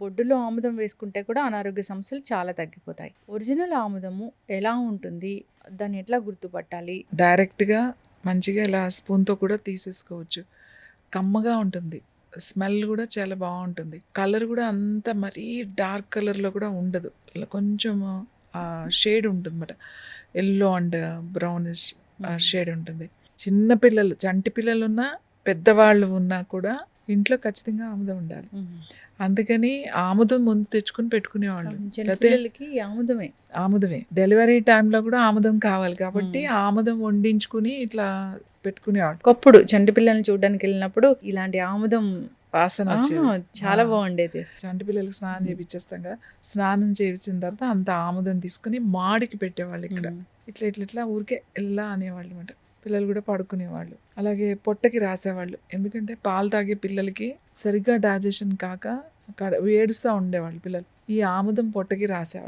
బొడ్డులో ఆముదం వేసుకుంటే కూడా అనారోగ్య సమస్యలు చాలా తగ్గిపోతాయి. ఒరిజినల్ ఆముదము ఎలా ఉంటుంది? దాన్ని ఎట్లా గుర్తుపట్టాలి? డైరెక్ట్‌గా మంచిగా ఇలా స్పూన్‌తో కూడా తీసేసుకోవచ్చు. కమ్మగా ఉంటుంది. స్మెల్ గూడా చాలా బావుంటుంది. కలర్ గూడా అంత మరీ డార్క్ కలర్‌లో కూడా ఉండదు. ఇలా కొంచెం షేడ్ ఉంటుందన్నమాట. యెల్లో అండ్ బ్రౌనిష్ షేడ్ ఉంటుంది. చిన్న పిల్లలు, చంటి పిల్లలున్నా, పెద్దవాళ్ళు ఉన్నా కూడా ఇంట్లో ఖచ్చితంగా ఆముదం ఉండాలి. అందుకని ఆముదం ముందు తెచ్చుకొని పెట్టుకునేవాళ్ళు. చిన్న లేతే పిల్లలకి ఆముదమే. ఆముదమే. డెలివరీ టైంలో కూడా ఆముదం కావాలి కాబట్టి ఆముదం వండించుకుని ఇట్లా పెట్టుకునేవాళ్ళు. ఒకప్పుడు చంటి పిల్లల్ని చూడ్డానికెళ్ళినప్పుడు ఇలాంటి ఆముదం వాసన వచ్చేది. చాలా బాగుండేది. చంటి పిల్లలకి స్నానం చేపిచ్చేస్తాం కదా! స్నానం చేపించిన తర్వాత అంత ఆముదం తీసుకొని మాడికి పెట్టేవాళ్ళు ఇక్కడ. ఇట్లా ఊరికే ఎల్లా అనేవాళ్ళనమాట. పిల్లలు కూడా పడుకునేవాళ్ళు. అలాగే పొట్టకి రాసేవాళ్ళు. ఎందుకంటే పాలు తాగే పిల్లలకి సరిగ్గా డైజెషన్ కాక ఏడుస్తా ఉండేవాళ్ళు పిల్లలు. ఈ ఆముదం పొట్టకి రాసేవాళ్ళు.